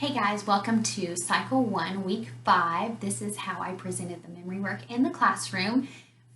Hey guys, welcome to Cycle 1, Week 5. This is how I presented the memory work in the classroom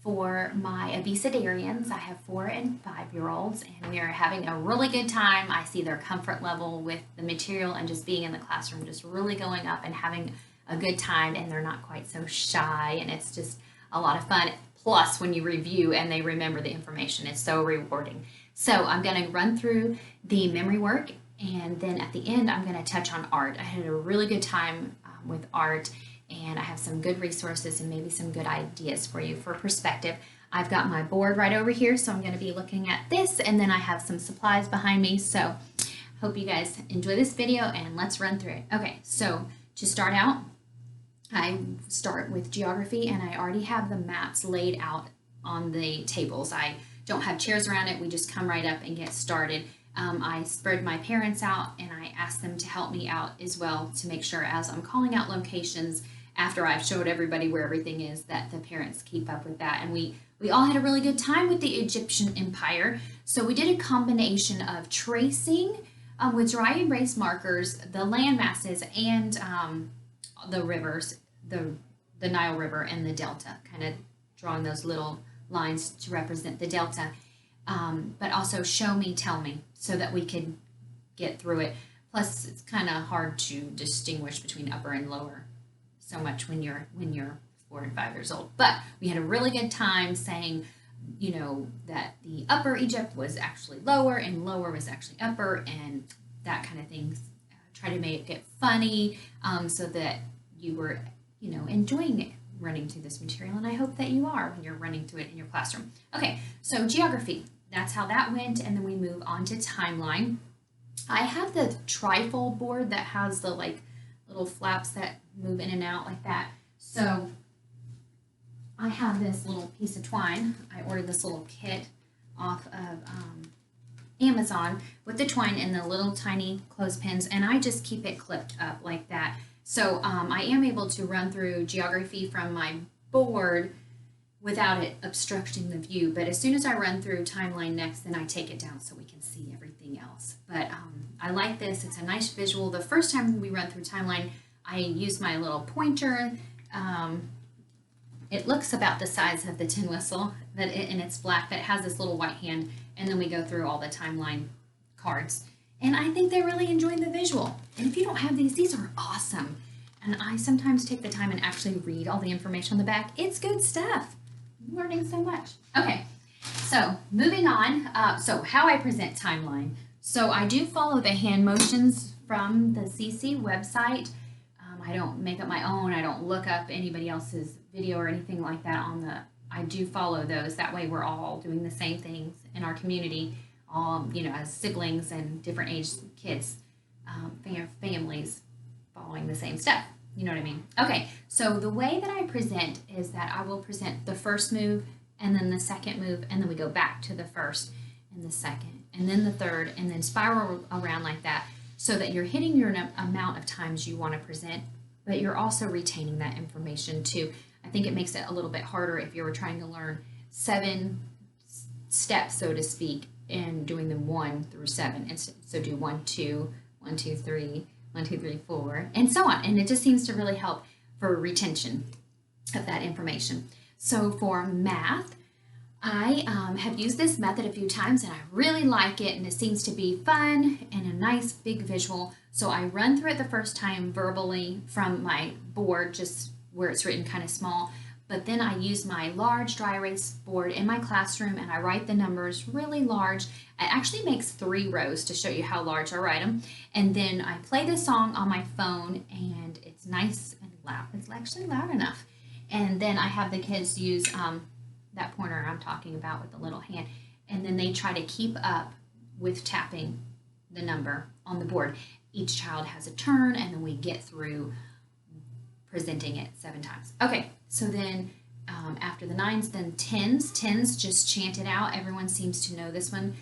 for my obesitarians. I have 4 and 5-year-olds, and we are having a really good time. I see their comfort level with the material and just being in the classroom just really going up and having a good time, and they're not quite so shy, and it's just a lot of fun. Plus, when you review and they remember the information, it's so rewarding. So I'm going to run through the memory work, and then at the end, I'm going to touch on art. I had a really good time with art, and I have some good resources and maybe some good ideas for you for perspective. I've got my board right over here, so I'm going to be looking at this, and then I have some supplies behind me. So hope you guys enjoy this video, and let's run through it. Okay, so to start out, I start with geography, and I already have the maps laid out on the tables. I don't have chairs around it. We just come right up and get started. I spread my parents out, and I asked them to help me out as well to make sure as I'm calling out locations after I've showed everybody where everything is that the parents keep up with that. And we all had a really good time with the Egyptian Empire. So we did a combination of tracing with dry erase markers, the land masses, and the rivers, the Nile River and the Delta, kind of drawing those little lines to represent the Delta. But also show me, tell me, so that we could get through it. Plus, it's kind of hard to distinguish between upper and lower so much when you're 4 and 5 years old. But we had a really good time saying, you know, that the upper Egypt was actually lower and lower was actually upper, and that kind of thing. Try to make it funny so that you were, you know, enjoying it, running through this material, and I hope that you are when you're running through it in your classroom. Okay, so geography. That's how that went, and then we move on to timeline. I have the trifold board that has the like little flaps that move in and out like that. So I have this little piece of twine. I ordered this little kit off of Amazon with the twine and the little tiny clothespins, and I just keep it clipped up like that. So I am able to run through geography from my board without it obstructing the view. But as soon as I run through timeline next, then I take it down so we can see everything else. But I like this. It's a nice visual. The first time we run through timeline, I used my little pointer. It looks about the size of the tin whistle, and it's black, but it has this little white hand, and then we go through all the timeline cards. And I think they really enjoyed the visual. And if you don't have these are awesome. And I sometimes take the time and actually read all the information on the back. It's good stuff. I'm learning so much. Okay, so moving on. So how I present timeline. So I do follow the hand motions from the CC website. I don't make up my own. I don't look up anybody else's video or anything like that I do follow those. That way we're all doing the same things in our community, all, you know, as siblings and different age kids, families following the same stuff. You know what I mean? Okay, so the way that I present is that I will present the first move and then the second move, and then we go back to the first and the second and then the third, and then spiral around like that, so that you're hitting your amount of times you want to present, but you're also retaining that information too. I think it makes it a little bit harder if you were trying to learn 7 steps, so to speak, and doing them 1 through 7. And so do 1, 2, 1, 2, 3, 1, 2, 3, 4, and so on. And it just seems to really help for retention of that information. So for math, I have used this method a few times, and I really like it, and it seems to be fun and a nice big visual. So I run through it the first time verbally from my board, just where it's written kind of small, but then I use my large dry erase board in my classroom, and I write the numbers really large. It actually makes 3 rows to show you how large I write them. And then I play the song on my phone, and it's nice and loud. It's actually loud enough. And then I have the kids use that pointer I'm talking about with the little hand, and then they try to keep up with tapping the number on the board. Each child has a turn, and then we get through presenting it 7 times. Okay, so then after the 9s, then 10s. 10s, just chant it out. Everyone seems to know this one.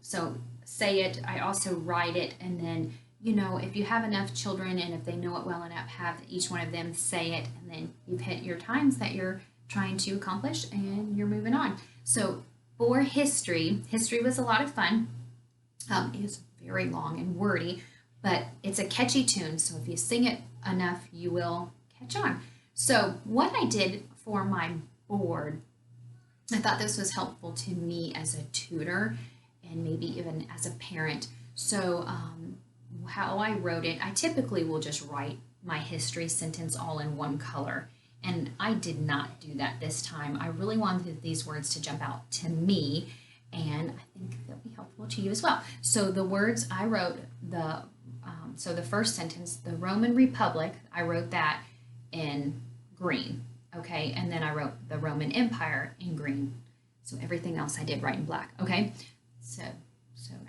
So say it. I also write it, and then, you know, if you have enough children and if they know it well enough, have each one of them say it, and then you've hit your times that you're trying to accomplish, and you're moving on. So for history was a lot of fun. It was very long and wordy, but it's a catchy tune. So if you sing it enough, you will catch on. So what I did for my board, I thought this was helpful to me as a tutor and maybe even as a parent. So how I wrote it, I typically will just write my history sentence all in one color. And I did not do that this time. I really wanted these words to jump out to me, and I think they'll be helpful to you as well. So the words I wrote, so the first sentence, the Roman Republic, I wrote that in green, okay? And then I wrote the Roman Empire in green. So everything else I did write in black, okay? So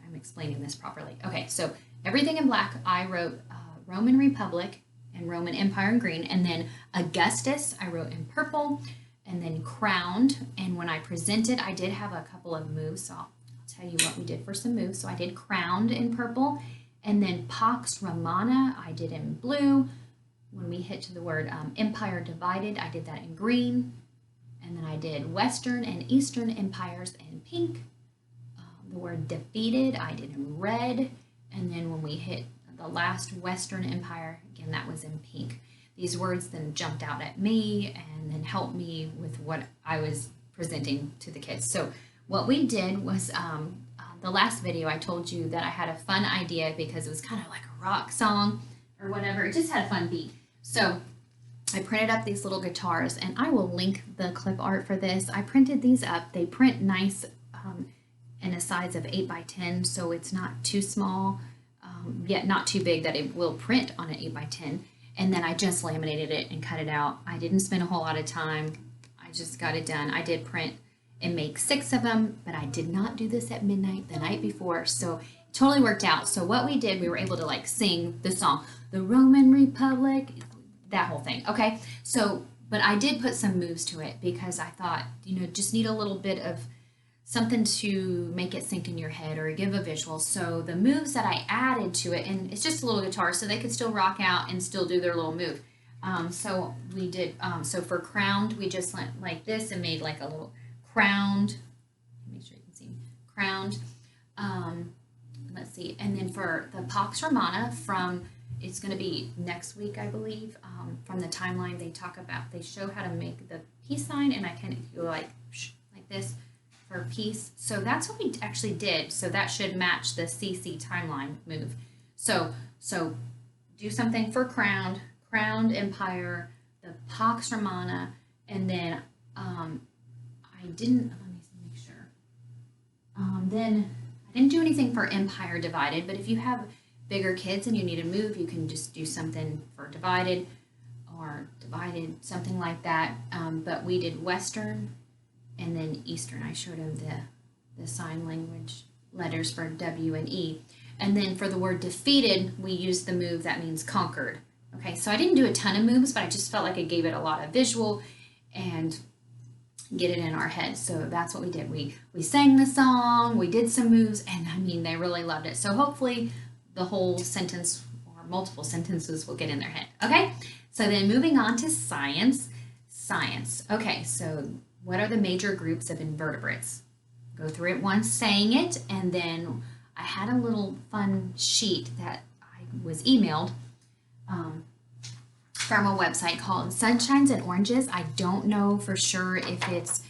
I'm explaining this properly. Okay, so everything in black, I wrote Roman Republic and Roman Empire in green, and then Augustus I wrote in purple, and then crowned. And when I presented, I did have a couple of moves, so I'll tell you what we did for some moves. So I did crowned in purple, and then Pax Romana I did in blue. When we hit to the word empire divided, I did that in green, and then I did Western and Eastern empires in pink. The word defeated I did in red, and then when we hit the last Western Empire, again, that was in pink. These words then jumped out at me and then helped me with what I was presenting to the kids. So what we did was, the last video I told you that I had a fun idea because it was kind of like a rock song or whatever. It just had a fun beat. So I printed up these little guitars, and I will link the clip art for this. I printed these up. They print nice in a size of 8 by 10, so it's not too small. Yet not too big that it will print on an 8 by 10. And then I just laminated it and cut it out. I didn't spend a whole lot of time. I just got it done. I did print and make 6 of them, but I did not do this at midnight the night before. So it totally worked out. So what we did, we were able to like sing the song, the Roman Republic, that whole thing. Okay. So, but I did put some moves to it because I thought, just need a little bit of something to make it sink in your head or give a visual. So the moves that I added to it, and it's just a little guitar, so they could still rock out and still do their little move. So we did, so for crowned, we just went like this and made like a little crowned, make sure you can see, crowned. Let's see, and then for the Pax Romana it's going to be next week, I believe. From the timeline, they show how to make the peace sign, and I kind of go like this for peace. So that's what we actually did. So that should match the CC timeline move. So do something for crowned empire, the Pax Romana, and then let me make sure. Then I didn't do anything for empire divided, but if you have bigger kids and you need a move, you can just do something for divided or divided, something like that. But we did Western and then Eastern. I showed him the sign language letters for W and E. And then for the word defeated, we used the move that means conquered. Okay, so I didn't do a ton of moves, but I just felt like it gave it a lot of visual and get it in our head. So that's what we did. We sang the song, we did some moves, and I mean, they really loved it. So hopefully the whole sentence or multiple sentences will get in their head. Okay, so then moving on to science. Okay, so what are the major groups of invertebrates? Go through it once, saying it, and then I had a little fun sheet that I was emailed from a website called Sunshines and Oranges. I don't know for sure if it's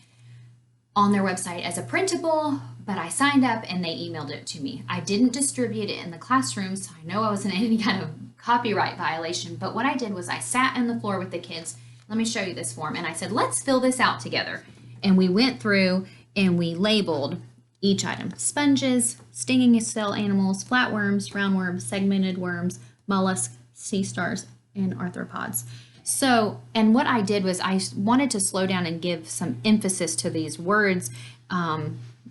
on their website as a printable, but I signed up and they emailed it to me. I didn't distribute it in the classroom, so I know I wasn't in any kind of copyright violation, but what I did was I sat on the floor with the kids. Let me show you this form. And I said, let's fill this out together. And we went through and we labeled each item: sponges, stinging cell animals, flatworms, roundworms, segmented worms, mollusks, sea stars, and arthropods. So, and what I did was I wanted to slow down and give some emphasis to these words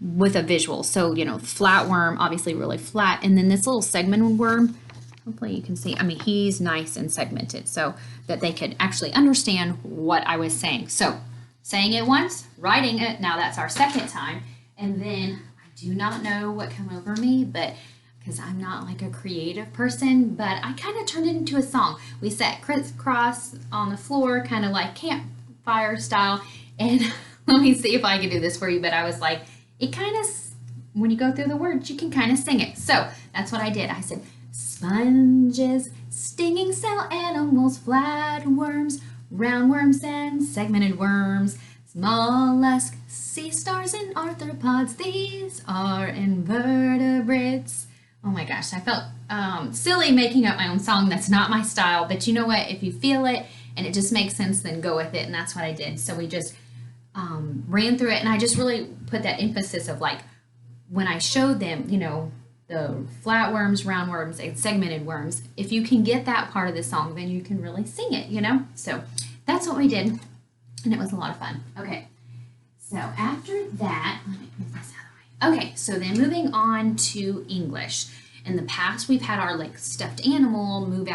with a visual. So, flatworm, obviously really flat. And then this little segmented worm, hopefully you can see, he's nice and segmented so that they could actually understand what I was saying. So saying it once, writing it, now that's our second time. And then I do not know what came over me, but because I'm not like a creative person, but I kind of turned it into a song. We sat crisscross on the floor, kind of like campfire style. And let me see if I can do this for you. But I was like, it kind of, when you go through the words, you can kind of sing it. So that's what I did. I said, Sponges, stinging cell animals, flatworms, roundworms, and segmented worms, mollusks, sea stars, and arthropods. These are invertebrates. Oh my gosh, I felt silly making up my own song. That's not my style, but you know what? If you feel it and it just makes sense, then go with it, and that's what I did. So we just ran through it, and I just really put that emphasis of like when I showed them, you know, the flatworms, roundworms, and segmented worms. If you can get that part of the song, then you can really sing it, you know? So that's what we did, and it was a lot of fun. Okay, so after that, let me move this out of the way. Okay, so then moving on to English. In the past, we've had our like stuffed animal move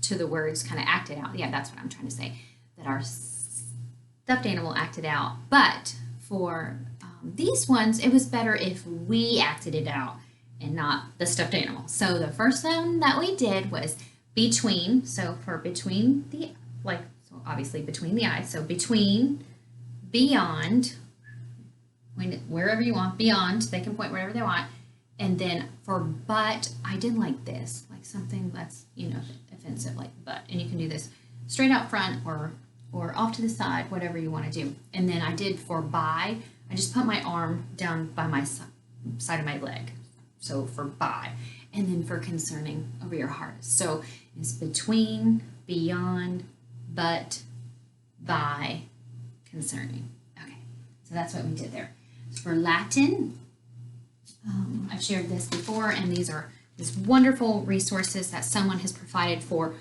to the words, kind of acted out. Yeah, that's what I'm trying to say, that our stuffed animal acted out. But for these ones, it was better if we acted it out and not the stuffed animal. So the first one that we did was between. So for between the, like, so obviously between the eyes. So between, beyond, wherever you want, beyond, they can point wherever they want. And then for but, I did like this, like something that's, you know, offensive, like but. And you can do this straight out front or off to the side, whatever you want to do. And then I did for by, I just put my arm down by my side of my leg. So for by. And then for concerning, over your heart. So it's between, beyond, but, by, concerning. Okay, so that's what we did there. For Latin, I've shared this before, and these are these wonderful resources that someone has provided for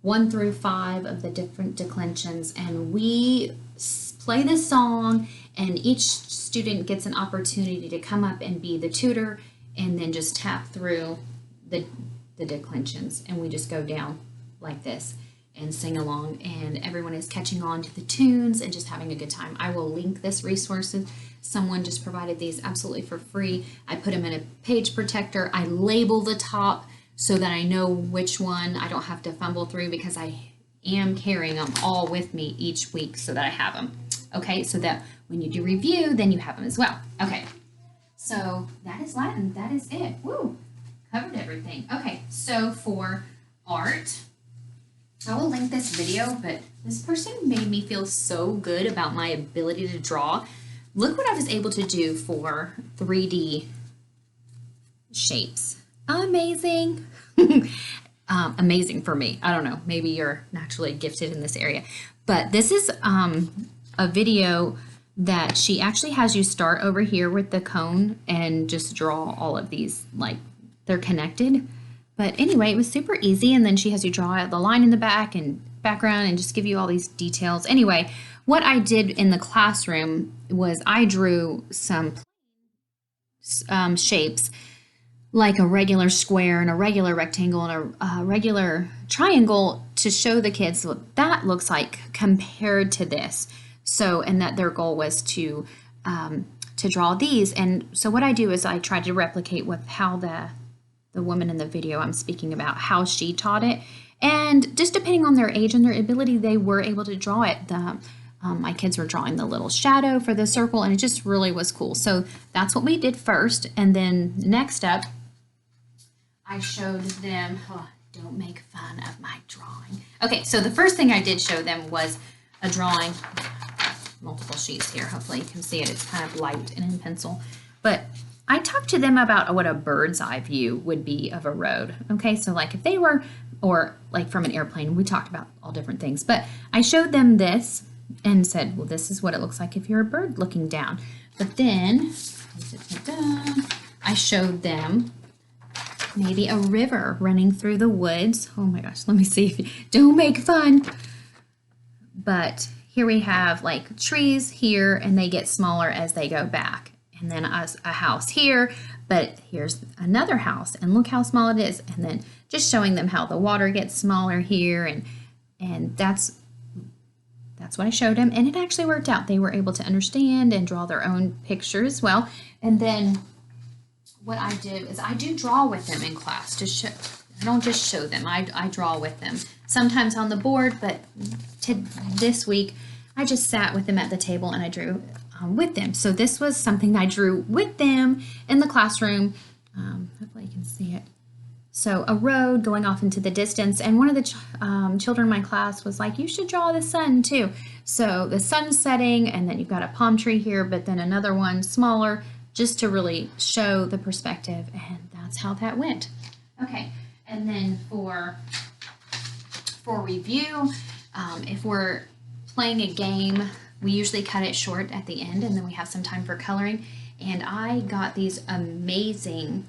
1 through 5 of the different declensions, and we play this song, and each student gets an opportunity to come up and be the tutor and then just tap through the declensions, and we just go down like this and sing along, and everyone is catching on to the tunes and just having a good time. I will link this resources. Someone just provided these absolutely for free. I put them in a page protector. I label the top so that I know which one I don't have to fumble through, because I am carrying them all with me each week so that I have them. Okay, so that when you do review, then you have them as well. Okay, so that is Latin. That is it. Woo, covered everything. Okay, so for art, I will link this video, but this person made me feel so good about my ability to draw. Look what I was able to do for 3D shapes. Amazing. Amazing for me. I don't know, maybe you're naturally gifted in this area, but this is a video that she actually has you start over here with the cone and just draw all of these, like they're connected. But anyway, it was super easy, and then she has you draw out the line in the back and background and just give you all these details. Anyway, what I did in the classroom was I drew some shapes, like a regular square and a regular rectangle and a regular triangle, to show the kids what that looks like compared to this. So, and that their goal was to draw these. And so what I do is I try to replicate with how the woman in the video I'm speaking about, how she taught it. And just depending on their age and their ability, they were able to draw it. My kids were drawing the little shadow for the circle, and it just really was cool. So that's what we did first. And then next up, I showed them, oh, don't make fun of my drawing. Okay, so the first thing I did show them was a drawing, multiple sheets here. Hopefully you can see it. It's kind of light and in pencil. But I talked to them about what a bird's eye view would be of a road. Okay, so like if they were, or like from an airplane, we talked about all different things. But I showed them this and said, well, this is what it looks like if you're a bird looking down. But then I showed them maybe a river running through the woods. Oh my gosh, let me see. Don't make fun. But here we have like trees here, and they get smaller as they go back. And then a house here, but here's another house, and look how small it is. And then just showing them how the water gets smaller here, and that's what I showed them, and it actually worked out. They were able to understand and draw their own picture as well. And then what I do is I do draw with them in class to show. I don't just show them. I draw with them, sometimes on the board, but this week I just sat with them at the table and I drew with them. So this was something I drew with them in the classroom Hopefully you can see it. So a road going off into the distance, and one of the children in my class was like, you should draw the sun too. So the sun setting, and then you've got a palm tree here, but then another one smaller, just to really show the perspective, and that's how that went. Okay, and then for review, if we're playing a game, we usually cut it short at the end, and then we have some time for coloring. And I got these amazing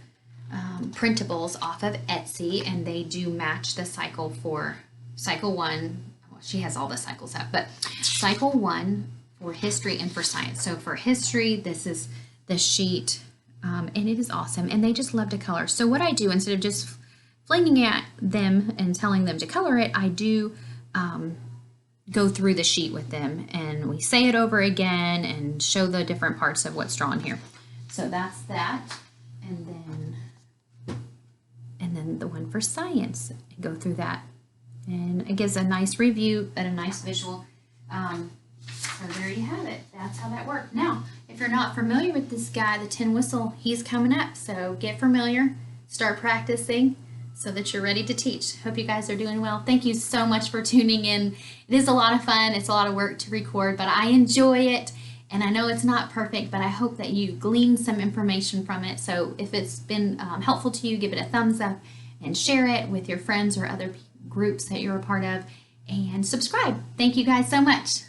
printables off of Etsy, and they do match the cycle for cycle 1. Well, she has all the cycles up, but cycle 1 for history and for science. So for history, this is the sheet, and it is awesome, and they just love to color. So what I do, instead of just flinging at them and telling them to color it, I do go through the sheet with them, and we say it over again and show the different parts of what's drawn here. So that's that, and then the one for science, and go through that, and it gives a nice review and a nice visual. So there you have it. That's how that worked. Now, if you're not familiar with this guy, the tin whistle, he's coming up. So get familiar, start practicing so that you're ready to teach. Hope you guys are doing well. Thank you so much for tuning in. It is a lot of fun. It's a lot of work to record, but I enjoy it. And I know it's not perfect, but I hope that you glean some information from it. So if it's been helpful to you, give it a thumbs up and share it with your friends or other groups that you're a part of, and subscribe. Thank you guys so much.